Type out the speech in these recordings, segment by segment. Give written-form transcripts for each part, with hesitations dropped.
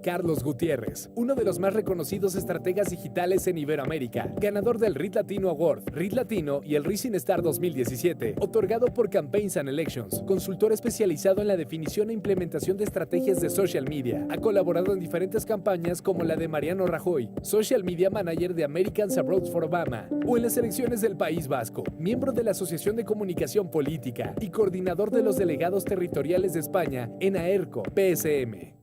Carlos Gutiérrez, uno de los más reconocidos estrategas digitales en Iberoamérica, ganador del RIT Latino Award, RIT Latino y el Rising Star 2017, otorgado por Campaigns and Elections, consultor especializado en la definición e implementación de estrategias de social media. Ha colaborado en diferentes campañas como la de Mariano Rajoy, Social Media Manager de Americans Abroad for Obama, o en las elecciones del País Vasco, miembro de la Asociación de Comunicación Política y coordinador de los delegados territoriales de España en AERCO, PSM.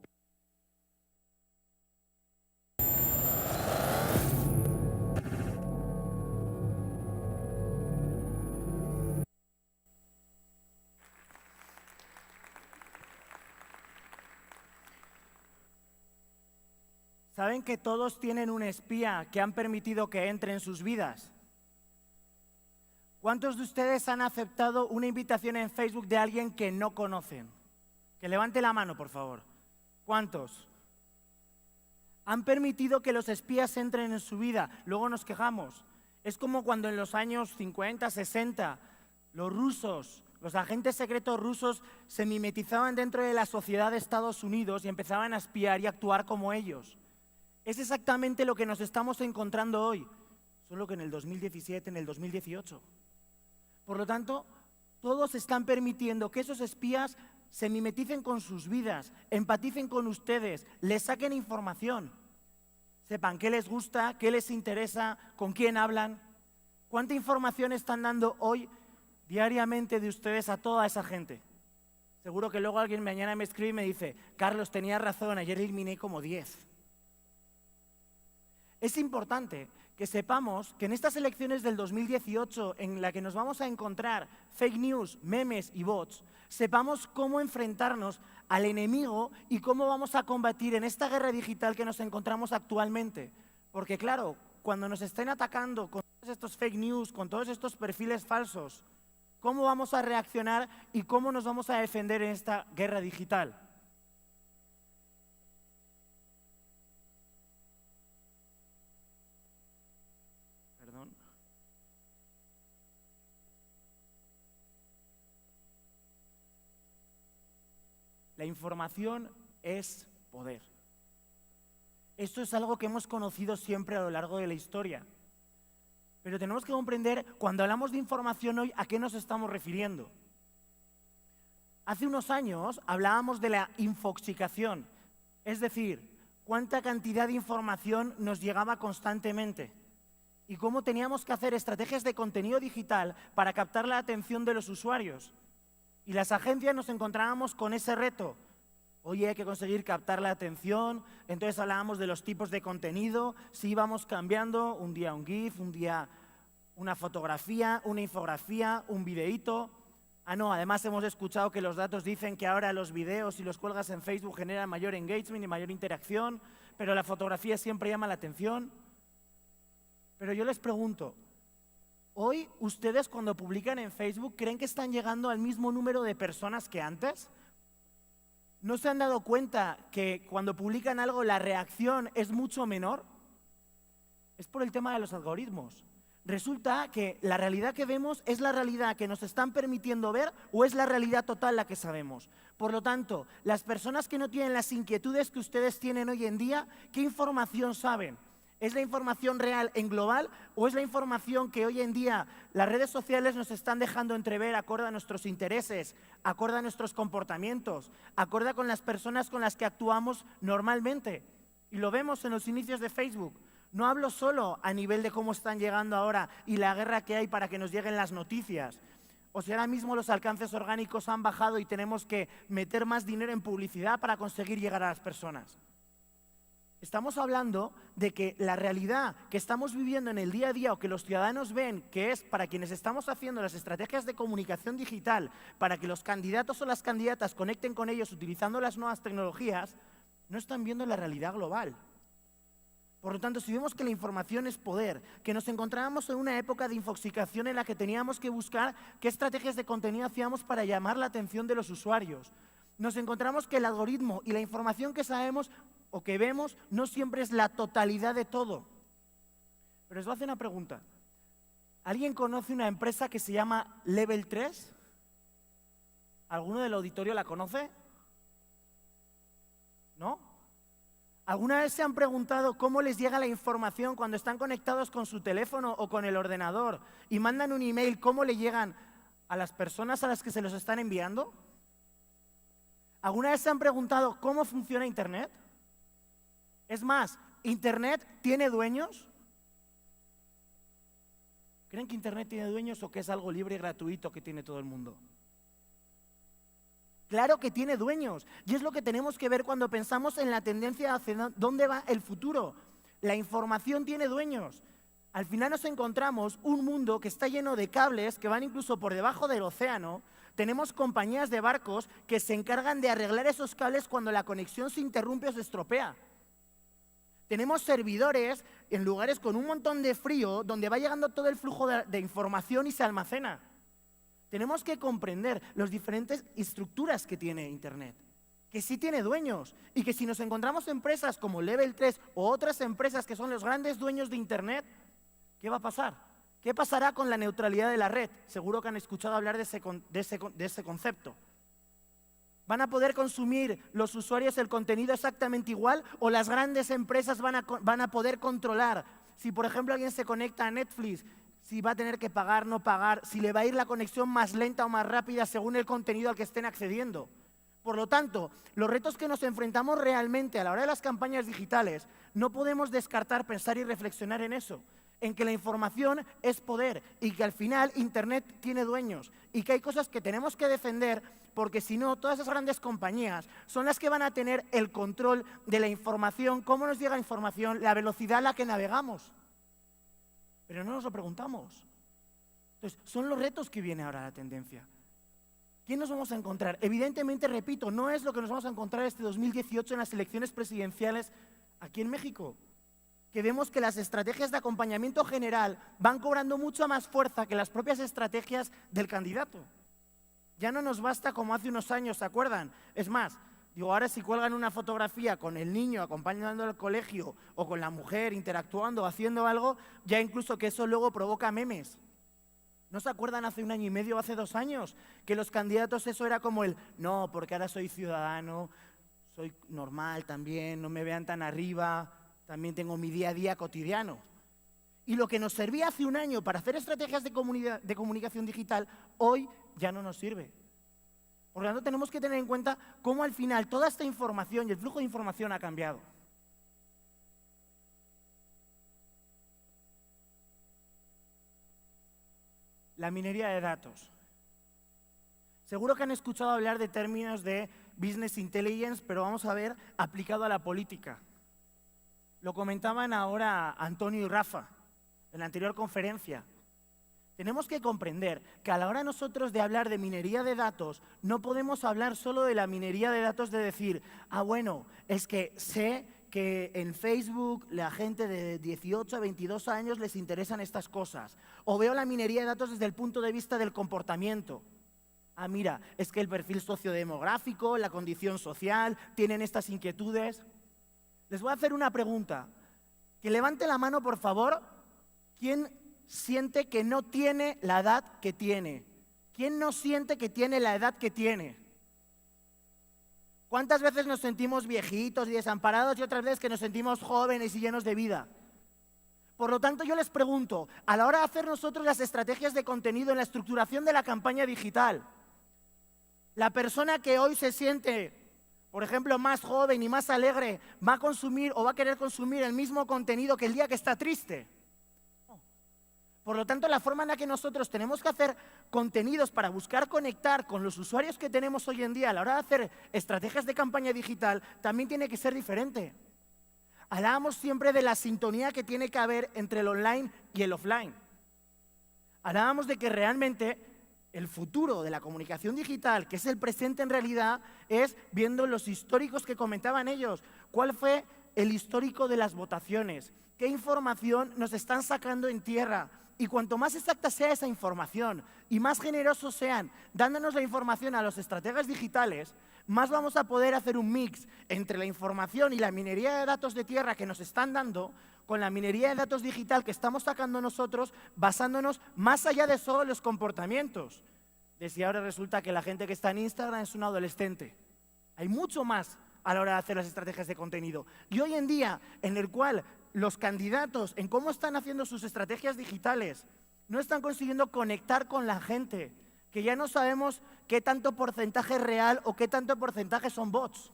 ¿Saben que todos tienen un espía que han permitido que entre en sus vidas? ¿Cuántos de ustedes han aceptado una invitación en Facebook de alguien que no conocen? Que levante la mano, por favor. ¿Cuántos? Han permitido que los espías entren en su vida. Luego nos quejamos. Es como cuando en los años 50, 60, los rusos, los agentes secretos rusos se mimetizaban dentro de la sociedad de Estados Unidos y empezaban a espiar y a actuar como ellos. Es exactamente lo que nos estamos encontrando hoy, solo que en el 2017, en el 2018. Por lo tanto, todos están permitiendo que esos espías se mimeticen con sus vidas, empaticen con ustedes, les saquen información, sepan qué les gusta, qué les interesa, con quién hablan, cuánta información están dando hoy diariamente de ustedes a toda esa gente. Seguro que luego alguien mañana me escribe y me dice, Carlos, tenías razón, ayer eliminé como 10. Es importante que sepamos que en estas elecciones del 2018, en la que nos vamos a encontrar fake news, memes y bots, sepamos cómo enfrentarnos al enemigo y cómo vamos a combatir en esta guerra digital que nos encontramos actualmente. Porque claro, cuando nos estén atacando con todos estos fake news, con todos estos perfiles falsos, ¿cómo vamos a reaccionar y cómo nos vamos a defender en esta guerra digital? La información es poder. Esto es algo que hemos conocido siempre a lo largo de la historia. Pero tenemos que comprender, cuando hablamos de información hoy, ¿a qué nos estamos refiriendo? Hace unos años hablábamos de la infoxicación, es decir, cuánta cantidad de información nos llegaba constantemente y cómo teníamos que hacer estrategias de contenido digital para captar la atención de los usuarios. Y las agencias nos encontrábamos con ese reto. Oye, hay que conseguir captar la atención. Entonces hablábamos de los tipos de contenido, si íbamos cambiando, un día un GIF, un día una fotografía, una infografía, un videíto. No, además hemos escuchado que los datos dicen que ahora los videos, si los cuelgas en Facebook, generan mayor engagement y mayor interacción, pero la fotografía siempre llama la atención. Pero yo les pregunto, ¿hoy ustedes cuando publican en Facebook creen que están llegando al mismo número de personas que antes? ¿No se han dado cuenta que cuando publican algo la reacción es mucho menor? Es por el tema de los algoritmos. Resulta que la realidad que vemos es la realidad que nos están permitiendo ver o es la realidad total la que sabemos. Por lo tanto, las personas que no tienen las inquietudes que ustedes tienen hoy en día, ¿qué información saben? ¿Es la información real en global o es la información que hoy en día las redes sociales nos están dejando entrever acorde a nuestros intereses, acorde a nuestros comportamientos, acorde con las personas con las que actuamos normalmente? Y lo vemos en los inicios de Facebook. No hablo solo a nivel de cómo están llegando ahora y la guerra que hay para que nos lleguen las noticias. O si ahora mismo los alcances orgánicos han bajado y tenemos que meter más dinero en publicidad para conseguir llegar a las personas. Estamos hablando de que la realidad que estamos viviendo en el día a día o que los ciudadanos ven, que es para quienes estamos haciendo las estrategias de comunicación digital, para que los candidatos o las candidatas conecten con ellos utilizando las nuevas tecnologías, no están viendo la realidad global. Por lo tanto, si vemos que la información es poder, que nos encontrábamos en una época de infoxicación en la que teníamos que buscar qué estrategias de contenido hacíamos para llamar la atención de los usuarios, nos encontramos que el algoritmo y la información que sabemos o que vemos no siempre es la totalidad de todo. Pero os voy a hacer una pregunta. ¿Alguien conoce una empresa que se llama Level 3? ¿Alguno del auditorio la conoce? ¿No? ¿Alguna vez se han preguntado cómo les llega la información cuando están conectados con su teléfono o con el ordenador y mandan un email? ¿Cómo le llegan a las personas a las que se los están enviando? ¿Alguna vez se han preguntado cómo funciona Internet? Es más, ¿Internet tiene dueños? ¿Creen que Internet tiene dueños o que es algo libre y gratuito que tiene todo el mundo? Claro que tiene dueños, y es lo que tenemos que ver cuando pensamos en la tendencia hacia dónde va el futuro. La información tiene dueños. Al final nos encontramos un mundo que está lleno de cables que van incluso por debajo del océano. Tenemos compañías de barcos que se encargan de arreglar esos cables cuando la conexión se interrumpe o se estropea. Tenemos servidores en lugares con un montón de frío donde va llegando todo el flujo de información y se almacena. Tenemos que comprender las diferentes estructuras que tiene Internet, que sí tiene dueños y que si nos encontramos empresas como Level 3 o otras empresas que son los grandes dueños de Internet, ¿qué va a pasar? ¿Qué pasará con la neutralidad de la red? Seguro que han escuchado hablar de ese concepto. ¿Van a poder consumir los usuarios el contenido exactamente igual o las grandes empresas van a poder controlar? Si, por ejemplo, alguien se conecta a Netflix, si va a tener que pagar, no pagar, si le va a ir la conexión más lenta o más rápida según el contenido al que estén accediendo. Por lo tanto, los retos que nos enfrentamos realmente a la hora de las campañas digitales, no podemos descartar, pensar y reflexionar en eso, en que la información es poder y que al final Internet tiene dueños y que hay cosas que tenemos que defender porque si no, todas esas grandes compañías son las que van a tener el control de la información, cómo nos llega la información, la velocidad a la que navegamos. Pero no nos lo preguntamos. Entonces, son los retos que viene ahora la tendencia. ¿Quién nos vamos a encontrar? Evidentemente, repito, no es lo que nos vamos a encontrar este 2018 en las elecciones presidenciales aquí en México. Que vemos que las estrategias de acompañamiento general van cobrando mucha más fuerza que las propias estrategias del candidato. Ya no nos basta como hace unos años, ¿se acuerdan? Es más, digo, ahora si cuelgan una fotografía con el niño acompañando al colegio o con la mujer interactuando o haciendo algo, ya incluso que eso luego provoca memes. ¿No se acuerdan hace un año y medio, hace 2 años, que los candidatos eso era como el no, porque ahora soy ciudadano, soy normal también, no me vean tan arriba, también tengo mi día a día cotidiano? Y lo que nos servía hace un año para hacer estrategias de comunicación digital, hoy ya no nos sirve. Por lo tanto, tenemos que tener en cuenta cómo al final toda esta información y el flujo de información ha cambiado. La minería de datos. Seguro que han escuchado hablar de términos de business intelligence, pero vamos a ver aplicado a la política. Lo comentaban ahora Antonio y Rafa en la anterior conferencia. Tenemos que comprender que a la hora nosotros de hablar de minería de datos, no podemos hablar solo de la minería de datos de decir, bueno, es que sé que en Facebook la gente de 18 a 22 años les interesan estas cosas. O veo la minería de datos desde el punto de vista del comportamiento. Mira, es que el perfil sociodemográfico, la condición social, tienen estas inquietudes. Les voy a hacer una pregunta. Que levante la mano, por favor, ¿quién siente que no tiene la edad que tiene? ¿Quién no siente que tiene la edad que tiene? ¿Cuántas veces nos sentimos viejitos y desamparados y otras veces que nos sentimos jóvenes y llenos de vida? Por lo tanto, yo les pregunto, a la hora de hacer nosotros las estrategias de contenido en la estructuración de la campaña digital, la persona que hoy se siente, por ejemplo, más joven y más alegre, ¿va a consumir o va a querer consumir el mismo contenido que el día que está triste? Por lo tanto, la forma en la que nosotros tenemos que hacer contenidos para buscar conectar con los usuarios que tenemos hoy en día a la hora de hacer estrategias de campaña digital también tiene que ser diferente. Hablábamos siempre de la sintonía que tiene que haber entre el online y el offline. Hablábamos de que realmente el futuro de la comunicación digital, que es el presente en realidad, es viendo los históricos que comentaban ellos. ¿Cuál fue el histórico de las votaciones? ¿Qué información nos están sacando en tierra? Y cuanto más exacta sea esa información y más generosos sean dándonos la información a los estrategas digitales, más vamos a poder hacer un mix entre la información y la minería de datos de tierra que nos están dando con la minería de datos digital que estamos sacando nosotros basándonos más allá de solo los comportamientos. De si ahora resulta que la gente que está en Instagram es un adolescente. Hay mucho más a la hora de hacer las estrategias de contenido. Y hoy en día, en el cual los candidatos, en cómo están haciendo sus estrategias digitales, no están consiguiendo conectar con la gente, que ya no sabemos qué tanto porcentaje es real o qué tanto porcentaje son bots.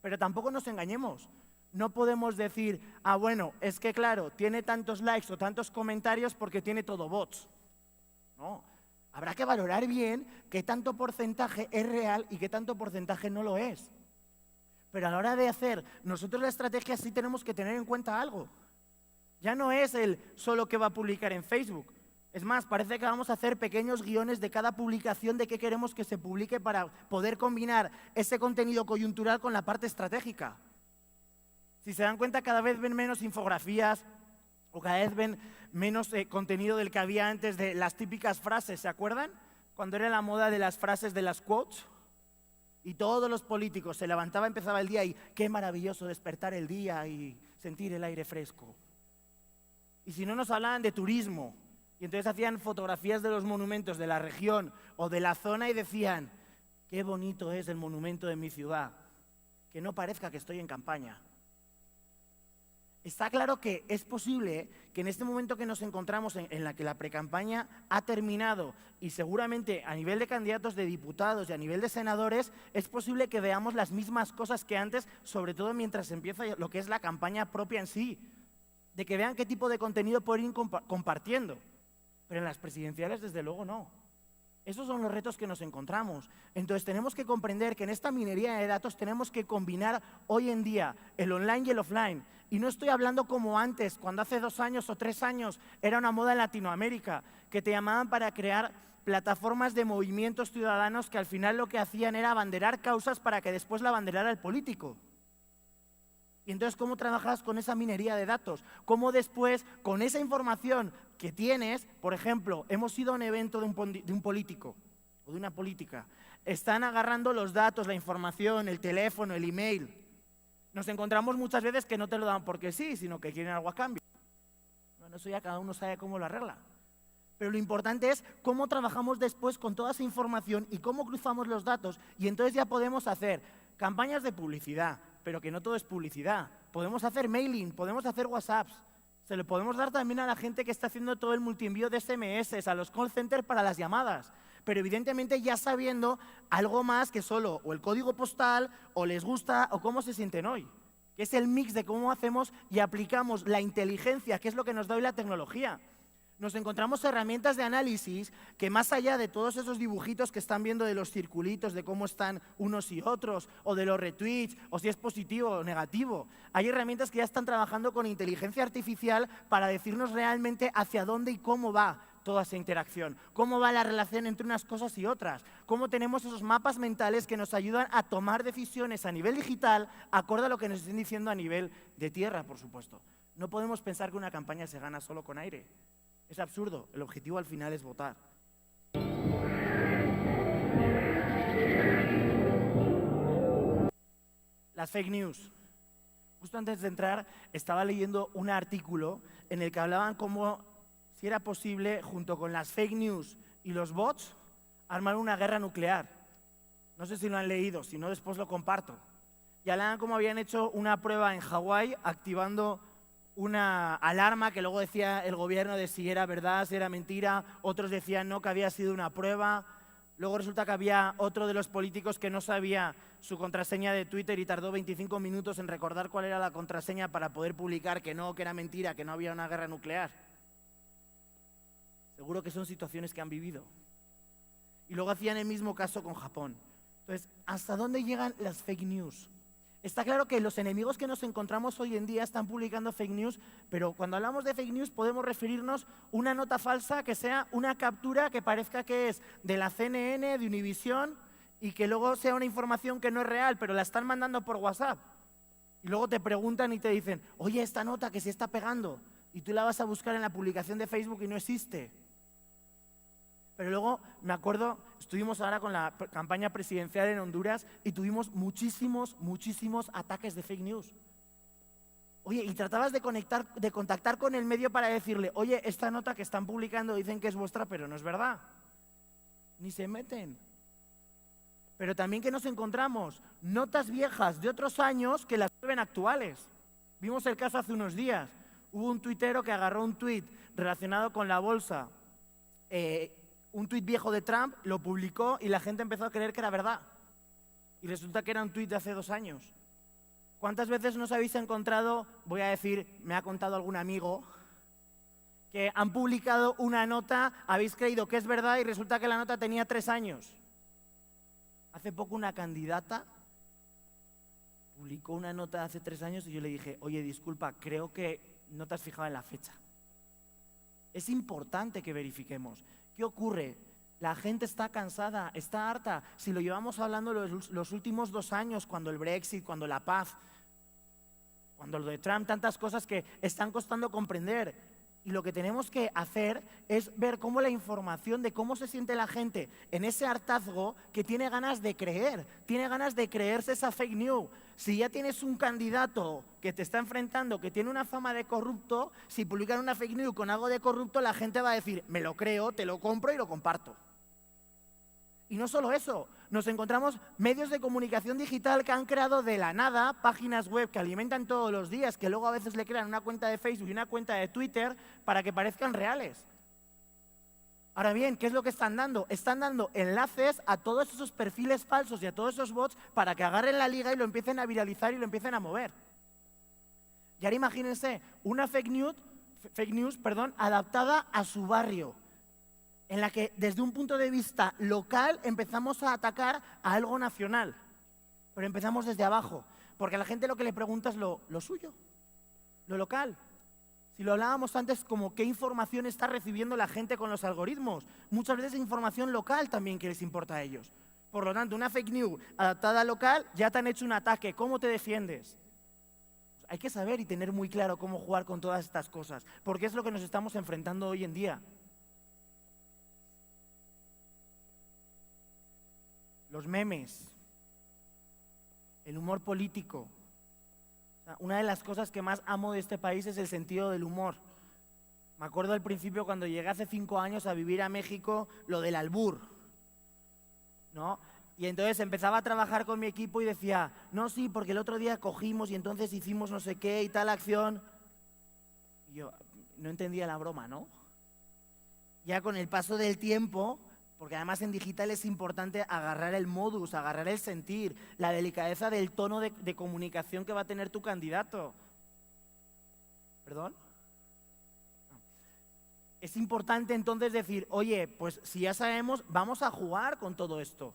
Pero tampoco nos engañemos. No podemos decir, bueno, es que claro, tiene tantos likes o tantos comentarios porque tiene todo bots. No, habrá que valorar bien qué tanto porcentaje es real y qué tanto porcentaje no lo es. Pero a la hora de hacer nosotros la estrategia sí tenemos que tener en cuenta algo. Ya no es el solo que va a publicar en Facebook. Es más, parece que vamos a hacer pequeños guiones de cada publicación de qué queremos que se publique para poder combinar ese contenido coyuntural con la parte estratégica. Si se dan cuenta, cada vez ven menos infografías o cada vez ven menos contenido del que había antes de las típicas frases, ¿se acuerdan? Cuando era la moda de las frases de las quotes y todos los políticos se levantaban, empezaba el día y qué maravilloso despertar el día y sentir el aire fresco. Y si no, nos hablaban de turismo y entonces hacían fotografías de los monumentos de la región o de la zona y decían qué bonito es el monumento de mi ciudad, que no parezca que estoy en campaña. Está claro que es posible que en este momento que nos encontramos en la que la precampaña ha terminado y seguramente a nivel de candidatos de diputados y a nivel de senadores es posible que veamos las mismas cosas que antes, sobre todo mientras empieza lo que es la campaña propia en sí, de que vean qué tipo de contenido pueden ir compartiendo. Pero en las presidenciales desde luego no. Esos son los retos que nos encontramos. Entonces tenemos que comprender que en esta minería de datos tenemos que combinar hoy en día el online y el offline. Y no estoy hablando como antes, cuando hace 2 años o 3 años era una moda en Latinoamérica, que te llamaban para crear plataformas de movimientos ciudadanos que al final lo que hacían era abanderar causas para que después la abanderara el político. Y entonces, ¿cómo trabajas con esa minería de datos? ¿Cómo después, con esa información que tienes, por ejemplo, hemos ido a un evento de un político o de una política, están agarrando los datos, la información, el teléfono, el email. Nos encontramos muchas veces que no te lo dan porque sí, sino que quieren algo a cambio. Bueno, eso ya cada uno sabe cómo lo arregla. Pero lo importante es cómo trabajamos después con toda esa información y cómo cruzamos los datos. Y entonces ya podemos hacer campañas de publicidad, pero que no todo es publicidad. Podemos hacer mailing, podemos hacer WhatsApps. Se lo podemos dar también a la gente que está haciendo todo el multienvío de SMS, a los call centers para las llamadas. Pero evidentemente ya sabiendo algo más que solo o el código postal, o les gusta, o cómo se sienten hoy. Que es el mix de cómo hacemos y aplicamos la inteligencia, que es lo que nos da hoy la tecnología. Nos encontramos herramientas de análisis que más allá de todos esos dibujitos que están viendo de los circulitos, de cómo están unos y otros, o de los retweets, o si es positivo o negativo, hay herramientas que ya están trabajando con inteligencia artificial para decirnos realmente hacia dónde y cómo va toda esa interacción, cómo va la relación entre unas cosas y otras, cómo tenemos esos mapas mentales que nos ayudan a tomar decisiones a nivel digital acorde a lo que nos estén diciendo a nivel de tierra, por supuesto. No podemos pensar que una campaña se gana solo con aire. Es absurdo, el objetivo al final es votar. Las fake news. Justo antes de entrar estaba leyendo un artículo en el que hablaban cómo si era posible, junto con las fake news y los bots, armar una guerra nuclear. No sé si lo han leído, si no después lo comparto. Y hablaban cómo habían hecho una prueba en Hawái activando una alarma que luego decía el gobierno de si era verdad, si era mentira, otros decían no, que había sido una prueba. Luego resulta que había otro de los políticos que no sabía su contraseña de Twitter y tardó 25 minutos en recordar cuál era la contraseña para poder publicar que no, que era mentira, que no había una guerra nuclear. Seguro que son situaciones que han vivido. Y luego hacían el mismo caso con Japón. Entonces, ¿hasta dónde llegan las fake news? Está claro que los enemigos que nos encontramos hoy en día están publicando fake news, pero cuando hablamos de fake news podemos referirnos a una nota falsa que sea una captura que parezca que es de la CNN, de Univisión, y que luego sea una información que no es real, pero la están mandando por WhatsApp. Y luego te preguntan y te dicen, oye, esta nota que se está pegando, y tú la vas a buscar en la publicación de Facebook y no existe. Pero luego, me acuerdo, estuvimos ahora con la campaña presidencial en Honduras y tuvimos muchísimos ataques de fake news. Oye, y tratabas de contactar con el medio para decirle, oye, esta nota que están publicando dicen que es vuestra, pero no es verdad. Ni se meten. pero también que nos encontramos notas viejas de otros años que las vuelven actuales. Vimos el caso hace unos días. Hubo un tuitero que agarró un tuit relacionado con la bolsa, un tuit viejo de Trump, lo publicó y la gente empezó a creer que era verdad. Y resulta que era un tuit de hace 2 años. ¿Cuántas veces nos habéis encontrado, voy a decir, me ha contado algún amigo, que han publicado una nota, habéis creído que es verdad y resulta que la nota tenía 3 años? Hace poco una candidata publicó una nota de hace 3 años y yo le dije, oye, disculpa, creo que no te has fijado en la fecha. Es importante que verifiquemos. ¿Qué ocurre? La gente está cansada, está harta. Si lo llevamos hablando los últimos 2 años, cuando el Brexit, cuando la paz, cuando lo de Trump, tantas cosas que están costando comprender. Y lo que tenemos que hacer es ver cómo la información de cómo se siente la gente en ese hartazgo que tiene ganas de creer, tiene ganas de creerse esa fake news. Si ya tienes un candidato que te está enfrentando, que tiene una fama de corrupto, si publican una fake news con algo de corrupto, la gente va a decir, me lo creo, te lo compro y lo comparto. Y no solo eso, nos encontramos medios de comunicación digital que han creado de la nada páginas web que alimentan todos los días, que luego a veces le crean una cuenta de Facebook y una cuenta de Twitter para que parezcan reales. Ahora bien, ¿qué es lo que están dando? Están dando enlaces a todos esos perfiles falsos y a todos esos bots para que agarren la liga y lo empiecen a viralizar y lo empiecen a mover. Y ahora imagínense una fake news, adaptada a su barrio, en la que desde un punto de vista local empezamos a atacar a algo nacional, pero empezamos desde abajo, porque a la gente lo que le pregunta es lo suyo, lo local. Si lo hablábamos antes, como qué información está recibiendo la gente con los algoritmos, muchas veces información local también que les importa a ellos. Por lo tanto, una fake news adaptada a local, ya te han hecho un ataque, ¿cómo te defiendes? Hay que saber y tener muy claro cómo jugar con todas estas cosas, porque es lo que nos estamos enfrentando hoy en día. Los memes, el humor político. Una de las cosas que más amo de este país es el sentido del humor. Me acuerdo al principio cuando llegué hace 5 años a vivir a México, lo del albur, ¿no? Y entonces empezaba a trabajar con mi equipo y decía, no, sí, porque el otro día cogimos y entonces hicimos no sé qué y tal acción. Y yo no entendía la broma, ¿no? Ya con el paso del tiempo, porque además en digital es importante agarrar el modus, agarrar el sentir, la delicadeza del tono de comunicación que va a tener tu candidato. ¿Perdón? Es importante entonces decir, oye, pues si ya sabemos, vamos a jugar con todo esto.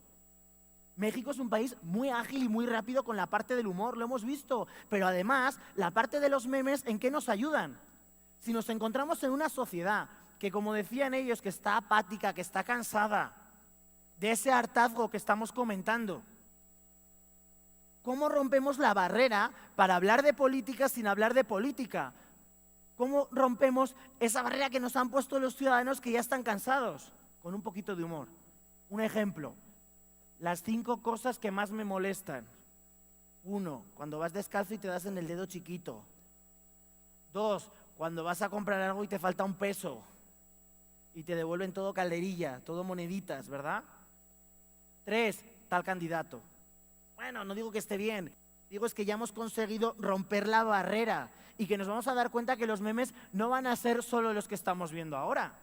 México es un país muy ágil y muy rápido con la parte del humor, lo hemos visto, pero además la parte de los memes, ¿en qué nos ayudan? Si nos encontramos en una sociedad que, como decían ellos, que está apática, que está cansada de ese hartazgo que estamos comentando, ¿cómo rompemos la barrera para hablar de política sin hablar de política? ¿Cómo rompemos esa barrera que nos han puesto los ciudadanos que ya están cansados? Con un poquito de humor. Un ejemplo, las 5 cosas que más me molestan. 1, cuando vas descalzo y te das en el dedo chiquito. 2, cuando vas a comprar algo y te falta un peso y te devuelven todo calderilla, todo moneditas, ¿verdad? 3, tal candidato. Bueno, no digo que esté bien, digo es que ya hemos conseguido romper la barrera y que nos vamos a dar cuenta que los memes no van a ser solo los que estamos viendo ahora.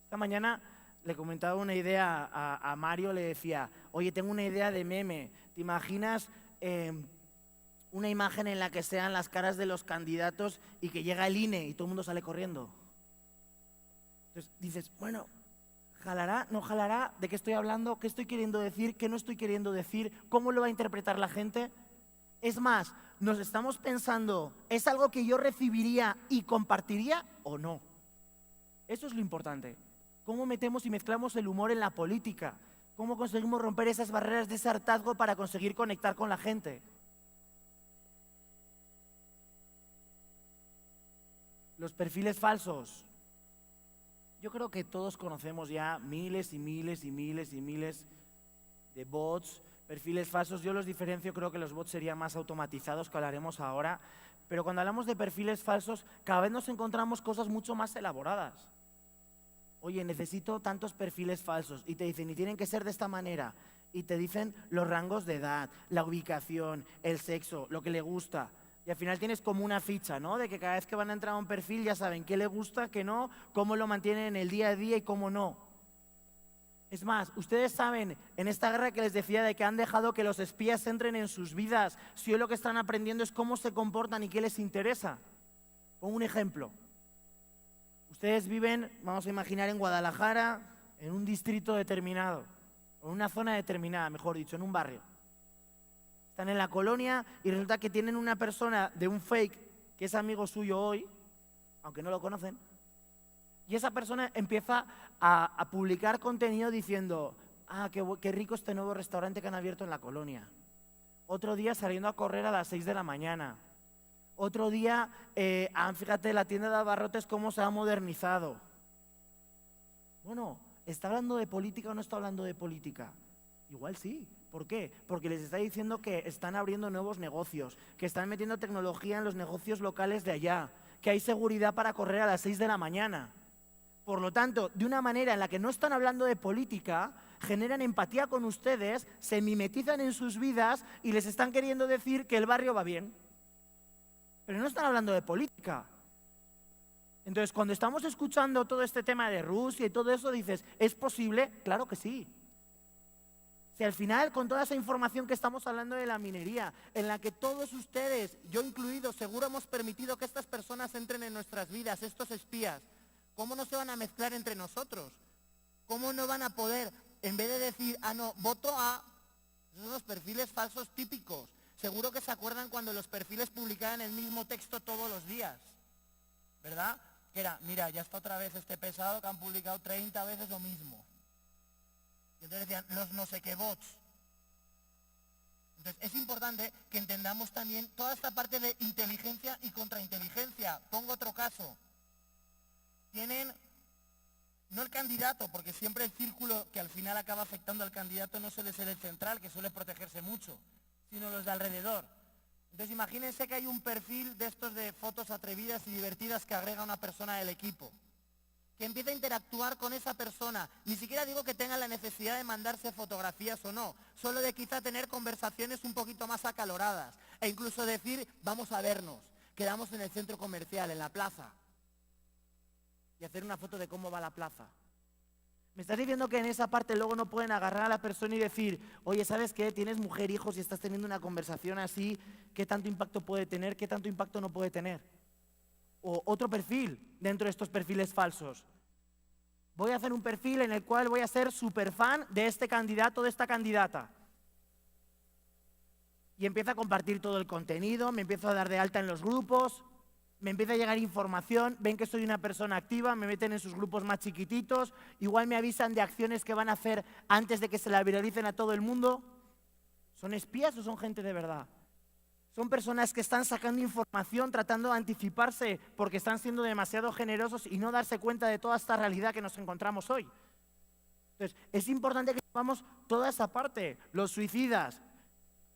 Esta mañana le comentaba una idea a Mario, le decía, oye, tengo una idea de meme, ¿te imaginas una imagen en la que sean las caras de los candidatos y que llega el INE y todo el mundo sale corriendo? Entonces dices, bueno, ¿jalará? ¿No jalará? ¿De qué estoy hablando? ¿Qué estoy queriendo decir? ¿Qué no estoy queriendo decir? ¿Cómo lo va a interpretar la gente? Es más, nos estamos pensando, ¿es algo que yo recibiría y compartiría o no? Eso es lo importante. ¿Cómo metemos y mezclamos el humor en la política? ¿Cómo conseguimos romper esas barreras de ese hartazgo para conseguir conectar con la gente? Los perfiles falsos. Yo creo que todos conocemos ya miles y miles y miles y miles de bots, perfiles falsos. Yo los diferencio, creo que los bots serían más automatizados, que hablaremos ahora. Pero cuando hablamos de perfiles falsos, cada vez nos encontramos cosas mucho más elaboradas. Oye, necesito tantos perfiles falsos y te dicen, y tienen que ser de esta manera. y te dicen los rangos de edad, la ubicación, el sexo, lo que le gusta. Y al final tienes como una ficha, ¿no? De que cada vez que van a entrar a un perfil ya saben qué le gusta, qué no, cómo lo mantienen en el día a día y cómo no. Es más, ustedes saben, en esta guerra que les decía de que han dejado que los espías entren en sus vidas, si hoy lo que están aprendiendo es cómo se comportan y qué les interesa. Pongo un ejemplo. Ustedes viven, vamos a imaginar, en Guadalajara, en un distrito determinado, o en una zona determinada, mejor dicho, en un barrio. Están en la colonia y resulta que tienen una persona de un fake que es amigo suyo hoy, aunque no lo conocen, y esa persona empieza a publicar contenido diciendo: ah, qué rico este nuevo restaurante que han abierto en la colonia. Otro día saliendo a correr a las 6 de la mañana. Otro día, fíjate, la tienda de abarrotes cómo se ha modernizado. Bueno, ¿está hablando de política o no está hablando de política? Igual sí. ¿Por qué? Porque les está diciendo que están abriendo nuevos negocios, que están metiendo tecnología en los negocios locales de allá, que hay seguridad para correr a las 6 de la mañana. Por lo tanto, de una manera en la que no están hablando de política, generan empatía con ustedes, se mimetizan en sus vidas y les están queriendo decir que el barrio va bien. Pero no están hablando de política. Entonces, cuando estamos escuchando todo este tema de Rusia y todo eso, dices, ¿es posible? Claro que sí. Si al final, con toda esa información que estamos hablando de la minería, en la que todos ustedes, yo incluido, seguro hemos permitido que estas personas entren en nuestras vidas, estos espías, ¿cómo no se van a mezclar entre nosotros? ¿Cómo no van a poder, en vez de decir, ah, no, voto a... Esos son los perfiles falsos típicos. Seguro que se acuerdan cuando los perfiles publicaban el mismo texto todos los días, ¿verdad? Que era, mira, ya está otra vez este pesado que han publicado 30 veces lo mismo. Y entonces decían, los no sé qué bots. Entonces es importante que entendamos también toda esta parte de inteligencia y contrainteligencia. Pongo otro caso. Tienen, no el candidato, porque siempre el círculo que al final acaba afectando al candidato no suele ser el central, que suele protegerse mucho, sino los de alrededor. Entonces imagínense que hay un perfil de estos de fotos atrevidas y divertidas que agrega una persona del equipo, que empieza a interactuar con esa persona. Ni siquiera digo que tenga la necesidad de mandarse fotografías o no, solo de quizá tener conversaciones un poquito más acaloradas, e incluso decir, vamos a vernos, quedamos en el centro comercial, en la plaza, y hacer una foto de cómo va la plaza. ¿Me estás diciendo que en esa parte luego no pueden agarrar a la persona y decir, oye, ¿sabes qué? Tienes mujer, hijos y estás teniendo una conversación así, ¿qué tanto impacto puede tener? ¿Qué tanto impacto no puede tener? O otro perfil dentro de estos perfiles falsos. Voy a hacer un perfil en el cual voy a ser súper fan de este candidato, de esta candidata. Y empiezo a compartir todo el contenido, me empiezo a dar de alta en los grupos, me empieza a llegar información, ven que soy una persona activa, me meten en sus grupos más chiquititos, igual me avisan de acciones que van a hacer antes de que se la viralicen a todo el mundo. ¿Son espías o son gente de verdad? Son personas que están sacando información, tratando de anticiparse porque están siendo demasiado generosos y no darse cuenta de toda esta realidad que nos encontramos hoy. Entonces, es importante que sepamos toda esa parte. Los suicidas,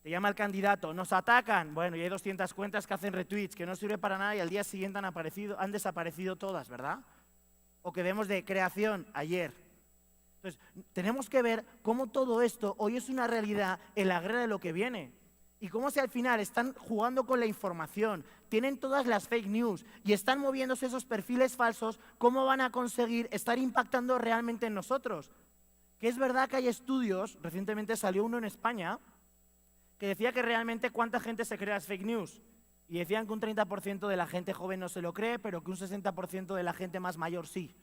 te llama el candidato, nos atacan, bueno, y hay 200 cuentas que hacen retweets, que no sirve para nada y al día siguiente han desaparecido todas, ¿verdad? O que vemos de creación ayer. Entonces, tenemos que ver cómo todo esto hoy es una realidad en la guerra de lo que viene. Y cómo si al final están jugando con la información, tienen todas las fake news y están moviéndose esos perfiles falsos, ¿cómo van a conseguir estar impactando realmente en nosotros? Que es verdad que hay estudios, recientemente salió uno en España, que decía que realmente cuánta gente se crea las fake news. Y decían que un 30% de la gente joven no se lo cree, pero que un 60% de la gente más mayor sí.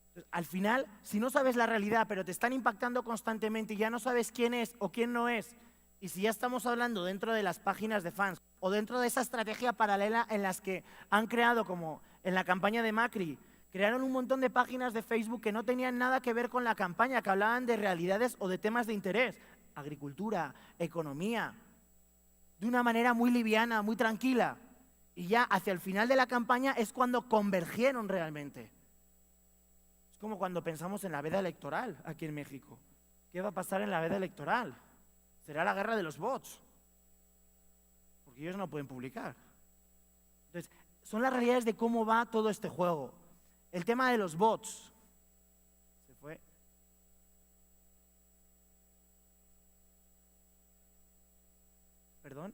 Entonces, al final, si no sabes la realidad, pero te están impactando constantemente y ya no sabes quién es o quién no es, y si ya estamos hablando dentro de las páginas de fans o dentro de esa estrategia paralela en las que han creado, como en la campaña de Macri, crearon un montón de páginas de Facebook que no tenían nada que ver con la campaña, que hablaban de realidades o de temas de interés. Agricultura, economía, de una manera muy liviana, muy tranquila. Y ya hacia el final de la campaña es cuando convergieron realmente. Es como cuando pensamos en la veda electoral aquí en México. ¿Qué va a pasar en la veda electoral? Será la guerra de los bots, porque ellos no pueden publicar. Entonces, son las realidades de cómo va todo este juego. El tema de los bots. Se fue. ¿Perdón?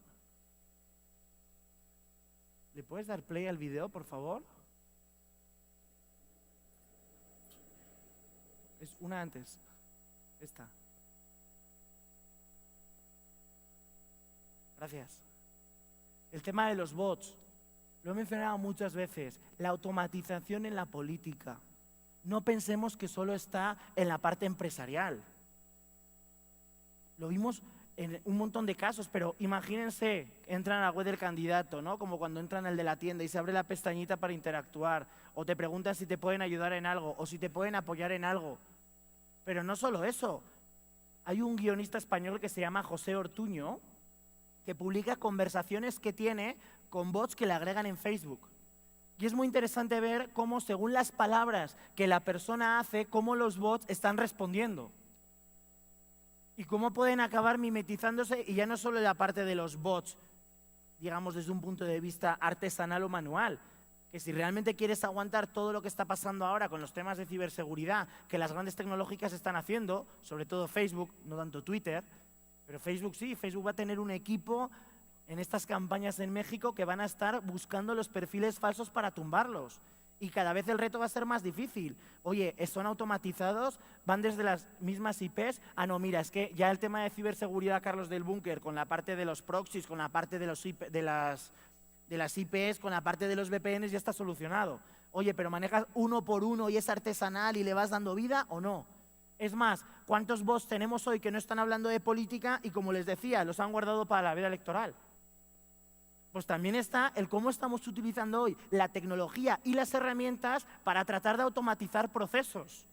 ¿Le puedes dar play al video, por favor? Es una antes. Esta. Gracias. El tema de los bots. Lo he mencionado muchas veces. La automatización en la política. No pensemos que solo está en la parte empresarial. Lo vimos en un montón de casos, pero imagínense, entran a la web del candidato, ¿no? Como cuando entran al de la tienda y se abre la pestañita para interactuar, o te preguntan si te pueden ayudar en algo, o si te pueden apoyar en algo. Pero no solo eso. Hay un guionista español que se llama José Ortuño, que publica conversaciones que tiene con bots que le agregan en Facebook. Y es muy interesante ver cómo, según las palabras que la persona hace, cómo los bots están respondiendo. Y cómo pueden acabar mimetizándose, y ya no solo la parte de los bots, digamos desde un punto de vista artesanal o manual, que si realmente quieres aguantar todo lo que está pasando ahora con los temas de ciberseguridad que las grandes tecnológicas están haciendo, sobre todo Facebook, no tanto Twitter, pero Facebook sí, Facebook va a tener un equipo en estas campañas en México que van a estar buscando los perfiles falsos para tumbarlos. Y cada vez el reto va a ser más difícil. Oye, son automatizados, van desde las mismas IPs. Ah, no, mira, es que ya el tema de ciberseguridad, Carlos del Búnker, con la parte de los proxies, con la parte de, de las IPs, con la parte de los VPNs, ya está solucionado. Oye, pero ¿manejas uno por uno y es artesanal y le vas dando vida o no? Es más, ¿cuántos bots tenemos hoy que no están hablando de política y, como les decía, los han guardado para la veda electoral? Pues también está el cómo estamos utilizando hoy la tecnología y las herramientas para tratar de automatizar procesos.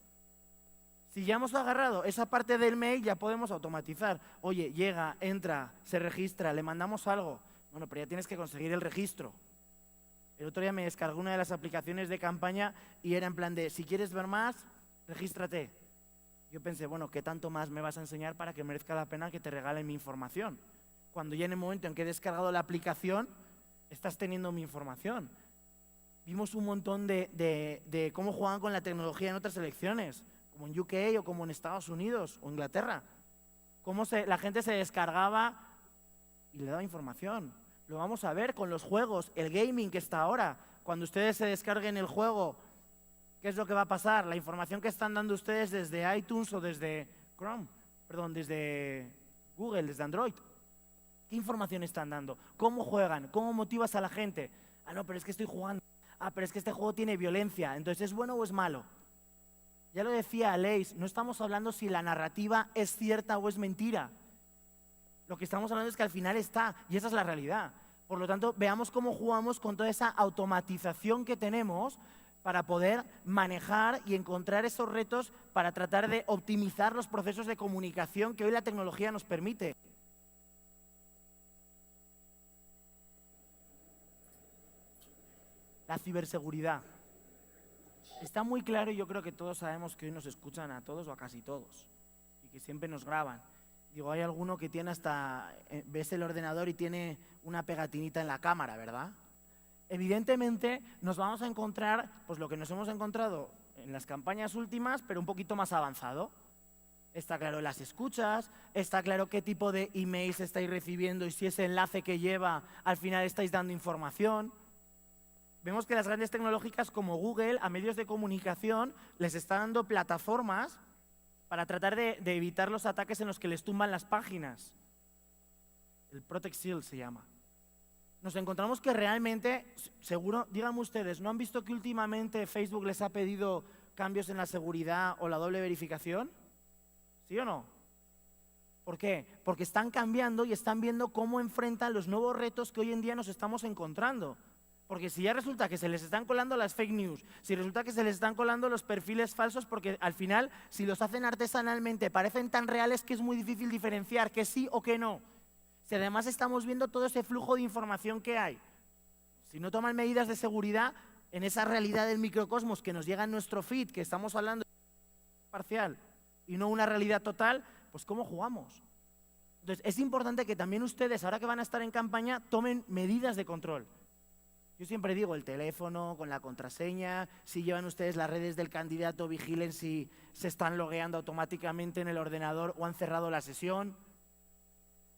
Si ya hemos agarrado esa parte del mail, ya podemos automatizar. Oye, llega, entra, se registra, le mandamos algo. Bueno, pero ya tienes que conseguir el registro. El otro día me descargué una de las aplicaciones de campaña y era en plan de, si quieres ver más, regístrate. Yo pensé, bueno, ¿qué tanto más me vas a enseñar para que merezca la pena que te regalen mi información? Cuando ya en el momento en que he descargado la aplicación, estás teniendo mi información. Vimos un montón de cómo juegan con la tecnología en otras elecciones, como en UK o como en Estados Unidos o Inglaterra. Cómo la gente se descargaba y le daba información. Lo vamos a ver con los juegos, el gaming que está ahora. Cuando ustedes se descarguen el juego, ¿qué es lo que va a pasar? La información que están dando ustedes desde iTunes o desde Chrome, perdón, desde Google, desde Android. ¿Qué información están dando? ¿Cómo juegan? ¿Cómo motivas a la gente? Ah, no, pero es que estoy jugando. Ah, pero es que este juego tiene violencia. Entonces, ¿es bueno o es malo? Ya lo decía Aleix, no estamos hablando si la narrativa es cierta o es mentira. Lo que estamos hablando es que al final está, y esa es la realidad. Por lo tanto, veamos cómo jugamos con toda esa automatización que tenemos para poder manejar y encontrar esos retos para tratar de optimizar los procesos de comunicación que hoy la tecnología nos permite. La ciberseguridad. Está muy claro y yo creo que todos sabemos que hoy nos escuchan a todos o a casi todos y que siempre nos graban. Digo, hay alguno que tiene hasta, ves el ordenador y tiene una pegatinita en la cámara, ¿verdad? Evidentemente nos vamos a encontrar pues lo que nos hemos encontrado en las campañas últimas, pero un poquito más avanzado. Está claro las escuchas, está claro qué tipo de emails estáis recibiendo y si ese enlace que lleva al final estáis dando información. Vemos que las grandes tecnológicas como Google a medios de comunicación les están dando plataformas para tratar de evitar los ataques en los que les tumban las páginas. El Protect Shield se llama. Nos encontramos que realmente, seguro, díganme ustedes, ¿no han visto que últimamente Facebook les ha pedido cambios en la seguridad o la doble verificación? ¿Sí o no? ¿Por qué? Porque están cambiando y están viendo cómo enfrentan los nuevos retos que hoy en día nos estamos encontrando. Porque si ya resulta que se les están colando las fake news, si resulta que se les están colando los perfiles falsos, porque al final, si los hacen artesanalmente, parecen tan reales que es muy difícil diferenciar que sí o que no. Si además estamos viendo todo ese flujo de información que hay, si no toman medidas de seguridad en esa realidad del microcosmos que nos llega en nuestro feed, que estamos hablando de parcial y no una realidad total, pues ¿cómo jugamos? Entonces, es importante que también ustedes, ahora que van a estar en campaña, tomen medidas de control. Yo siempre digo, el teléfono, con la contraseña, si llevan ustedes las redes del candidato, vigilen si se están logueando automáticamente en el ordenador o han cerrado la sesión.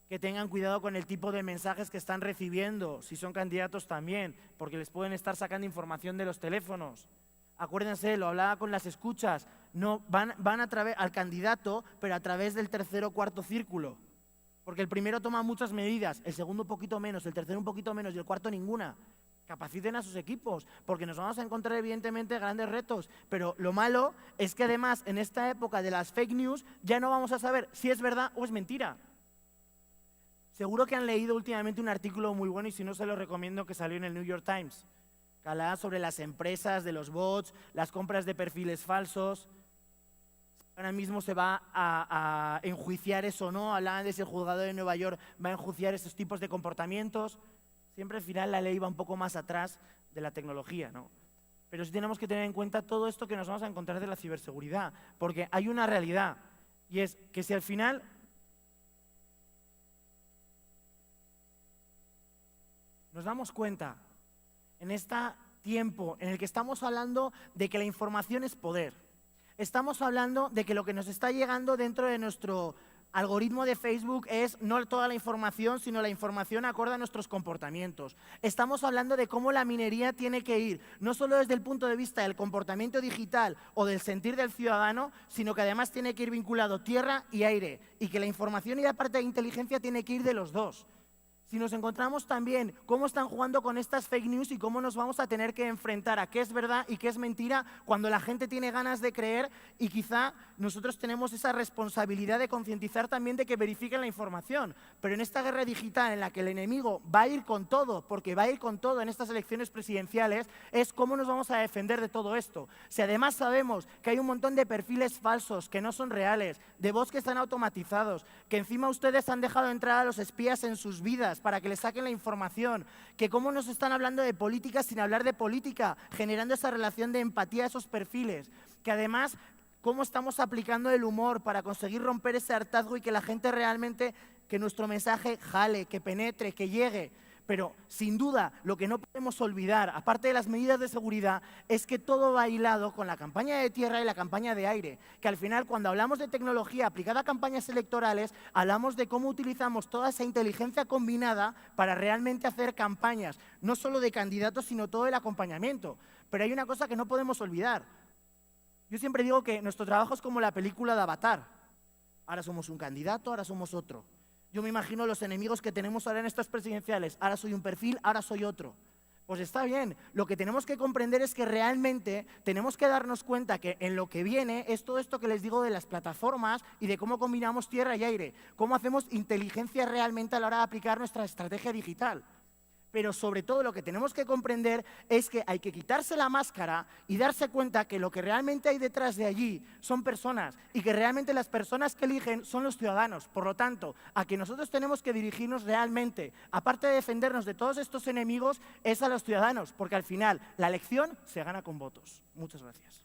que tengan cuidado con el tipo de mensajes que están recibiendo, si son candidatos también, porque les pueden estar sacando información de los teléfonos. Acuérdense, lo hablaba con las escuchas, no, van a través al candidato, pero a través del tercer o cuarto círculo. Porque el primero toma muchas medidas, el segundo un poquito menos, el tercero un poquito menos y el cuarto ninguna. Capaciten a sus equipos, porque nos vamos a encontrar evidentemente grandes retos. Pero lo malo es que además en esta época de las fake news ya no vamos a saber si es verdad o es mentira. Seguro que han leído últimamente un artículo muy bueno y si no se lo recomiendo, que salió en el New York Times, que hablaba sobre las empresas de los bots, las compras de perfiles falsos. Ahora mismo se va a enjuiciar eso o no. Hablaban de si el juzgado de Nueva York va a enjuiciar esos tipos de comportamientos. Siempre al final la ley va un poco más atrás de la tecnología, ¿no? Pero sí tenemos que tener en cuenta todo esto que nos vamos a encontrar de la ciberseguridad, porque hay una realidad, y es que si al final nos damos cuenta en este tiempo en el que estamos hablando de que la información es poder, estamos hablando de que lo que nos está llegando dentro de nuestro algoritmo de Facebook es no toda la información, sino la información acorde a nuestros comportamientos. Estamos hablando de cómo la minería tiene que ir, no solo desde el punto de vista del comportamiento digital o del sentir del ciudadano, sino que además tiene que ir vinculado tierra y aire, y que la información y la parte de inteligencia tiene que ir de los dos. Si nos encontramos también cómo están jugando con estas fake news y cómo nos vamos a tener que enfrentar a qué es verdad y qué es mentira cuando la gente tiene ganas de creer, y quizá nosotros tenemos esa responsabilidad de concientizar también de que verifiquen la información. Pero en esta guerra digital en la que el enemigo va a ir con todo, porque va a ir con todo en estas elecciones presidenciales, es cómo nos vamos a defender de todo esto. Si además sabemos que hay un montón de perfiles falsos que no son reales, de bots que están automatizados, que encima ustedes han dejado entrar a los espías en sus vidas para que les saquen la información, que cómo nos están hablando de política sin hablar de política, generando esa relación de empatía a esos perfiles, que además cómo estamos aplicando el humor para conseguir romper ese hartazgo y que la gente realmente, que nuestro mensaje jale, que penetre, que llegue. Pero, sin duda, lo que no podemos olvidar, aparte de las medidas de seguridad, es que todo va hilado con la campaña de tierra y la campaña de aire. Que al final, cuando hablamos de tecnología aplicada a campañas electorales, hablamos de cómo utilizamos toda esa inteligencia combinada para realmente hacer campañas, no solo de candidatos, sino todo el acompañamiento. Pero hay una cosa que no podemos olvidar. Yo siempre digo que nuestro trabajo es como la película de Avatar. Ahora somos un candidato, ahora somos otro. Yo me imagino los enemigos que tenemos ahora en estas presidenciales. Ahora soy un perfil, ahora soy otro. Pues está bien. Lo que tenemos que comprender es que realmente tenemos que darnos cuenta que en lo que viene es todo esto que les digo de las plataformas y de cómo combinamos tierra y aire. Cómo hacemos inteligencia realmente a la hora de aplicar nuestra estrategia digital. Pero sobre todo lo que tenemos que comprender es que hay que quitarse la máscara y darse cuenta que lo que realmente hay detrás de allí son personas, y que realmente las personas que eligen son los ciudadanos. Por lo tanto, a que nosotros tenemos que dirigirnos realmente, aparte de defendernos de todos estos enemigos, es a los ciudadanos, porque al final la elección se gana con votos. Muchas gracias.